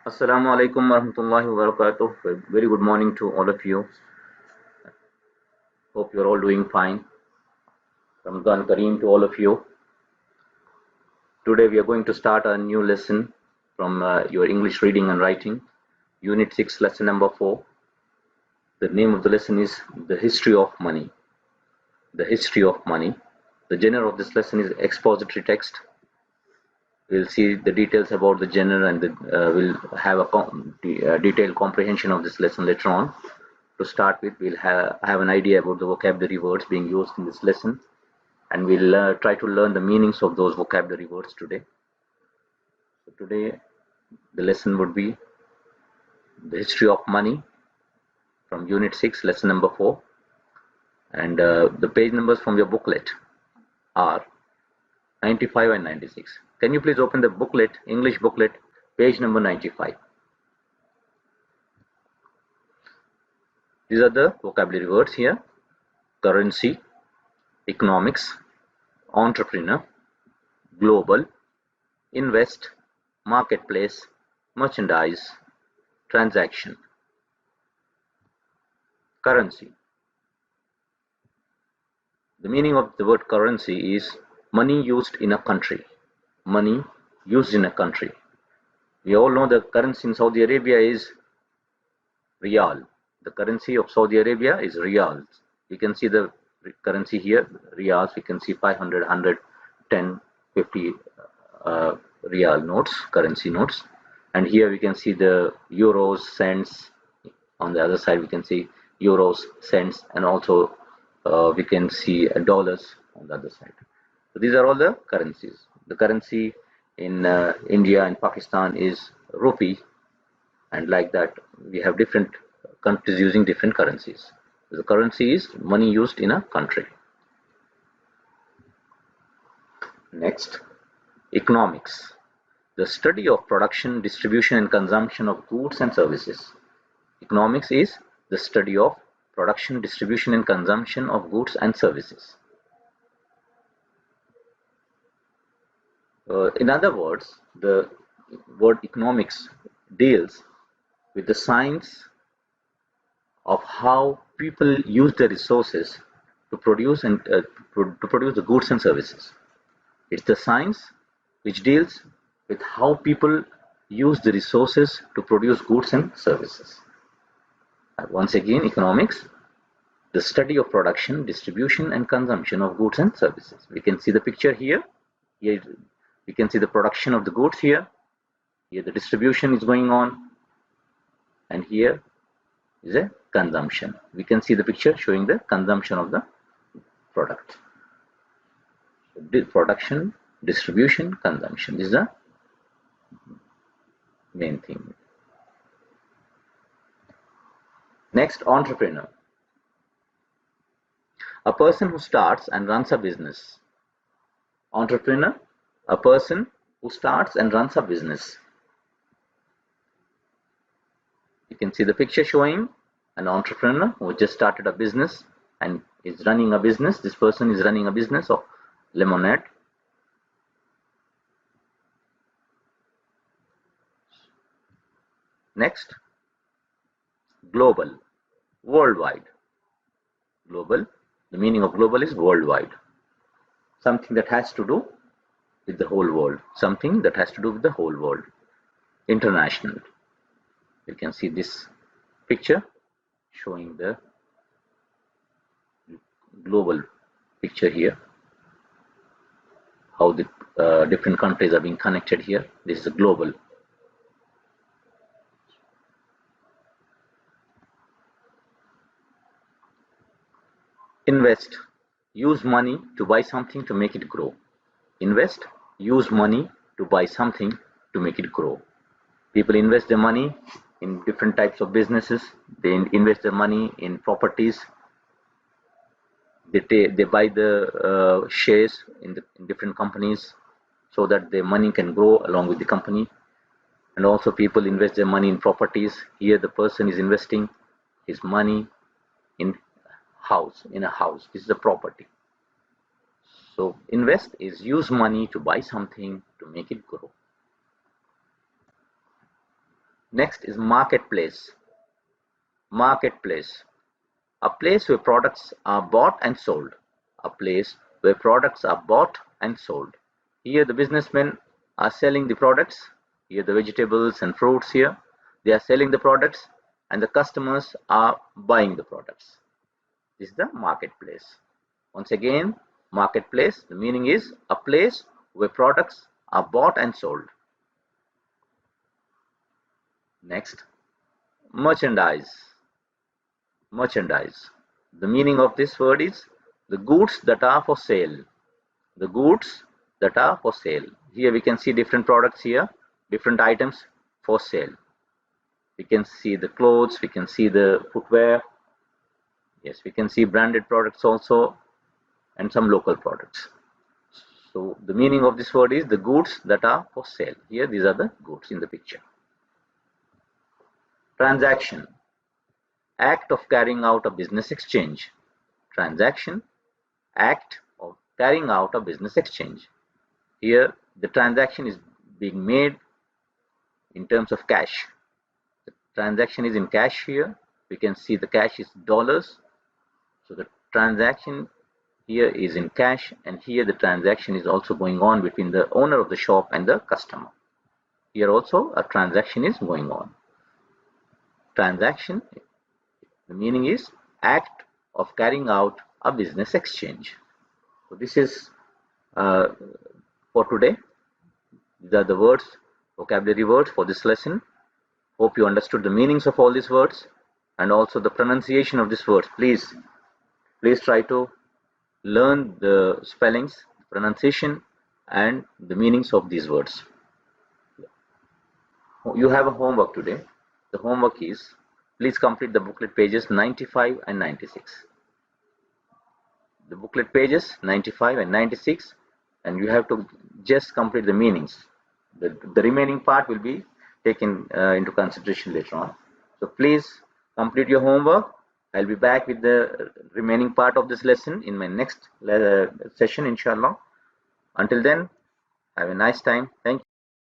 Assalamu alaikum warahmatullahi wabarakatuh. Very good morning to all of you. Hope you're all doing fine. Ramadan Kareem to all of you. Today we are going to start a new lesson from your English reading and writing, Unit 6, lesson number 4. The name of the lesson is The History of Money. The History of Money. The genre of this lesson is expository text. We'll see the details about the genre and we'll have a detailed comprehension of this lesson later on. To start with, we'll have an idea about the vocabulary words being used in this lesson, and we'll try to learn the meanings of those vocabulary words today. So today, the lesson would be the history of money from Unit 6, lesson number 4, and the page numbers from your booklet are 95 and 96. Can you please open the booklet, English booklet, page number 95. These are the vocabulary words here: currency, economics, entrepreneur, global, invest, marketplace, merchandise, transaction. Currency. The meaning of the word currency is money used in a country. Money used in a country. We all know the currency in Saudi Arabia is riyal. The currency of Saudi Arabia is riyals. We can see the currency here, riyals. We can see 500, 100, 10, 50 riyal notes, currency notes. And here we can see the euros, cents. On the other side we can see euros, cents, and also we can see dollars on the other side. So these are all the currencies. The currency in India and Pakistan is rupee, and like that we have different countries using different currencies. The currency is money used in a country. Next, economics. The study of production, distribution, and consumption of goods and services. Economics is the study of production, distribution, and consumption of goods and services. In other words, the word economics deals with the science of how people use their resources to produce to produce the goods and services. It's the science which deals with how people use the resources to produce goods and services. Once again, economics, the study of production, distribution, and consumption of goods and services. We can see the picture here. Here we can see the production of the goods here. Here the distribution is going on, and here is a consumption. We can see the picture showing the consumption of the product. Production, distribution, consumption. This is the main thing. Next, entrepreneur. A person who starts and runs a business. Entrepreneur, a person who starts and runs a business. You can see the picture showing an entrepreneur who just started a business and is running a business. This person is running a business of lemonade. Next, global, worldwide. Global, the meaning of global is worldwide. Something that has to do with the whole world. Something that has to do with the whole world. International. You can see this picture showing the global picture here. How the different countries are being connected here. This is a global. Invest, use money to buy something to make it grow. Invest, use money to buy something to make it grow. People invest their money in different types of businesses. They invest their money in properties. They buy the shares in different companies so that their money can grow along with the company. And also people invest their money in properties. Here the person is investing his money in a house. This is a property. So invest is use money to buy something to make it grow. Next is marketplace. Marketplace. A place where products are bought and sold. A place where products are bought and sold. Here the businessmen are selling the products. Here the vegetables and fruits here. They are selling the products and the customers are buying the products. This is the marketplace. Once again, marketplace, the meaning is a place where products are bought and sold. Next, merchandise. Merchandise. The meaning of this word is the goods that are for sale. The goods that are for sale. Here we can see different products here, different items for sale. We can see the clothes, we can see the footwear. Yes, we can see branded products also and some local products. So the meaning of this word is the goods that are for sale. Here these are the goods in the picture. Transaction. Act of carrying out a business exchange. Transaction. Act of carrying out a business exchange. Here the transaction is being made in terms of cash. The transaction is in cash here. We can see the cash is dollars. So the transaction here is in cash, and here the transaction is also going on between the owner of the shop and the customer. Here also a transaction is going on. Transaction, the meaning is act of carrying out a business exchange. So this is for today. These are the words, vocabulary words for this lesson. Hope you understood the meanings of all these words and also the pronunciation of these words. Please try to learn the spellings, pronunciation, and the meanings of these words. You have a homework today. The homework is, please complete the booklet pages 95 and 96. The booklet pages 95 and 96, and you have to just complete the meanings. The remaining part will be taken into consideration later on. So please complete your homework. I'll be back with the remaining part of this lesson in my next session, inshallah. Until then, have a nice time. Thank you.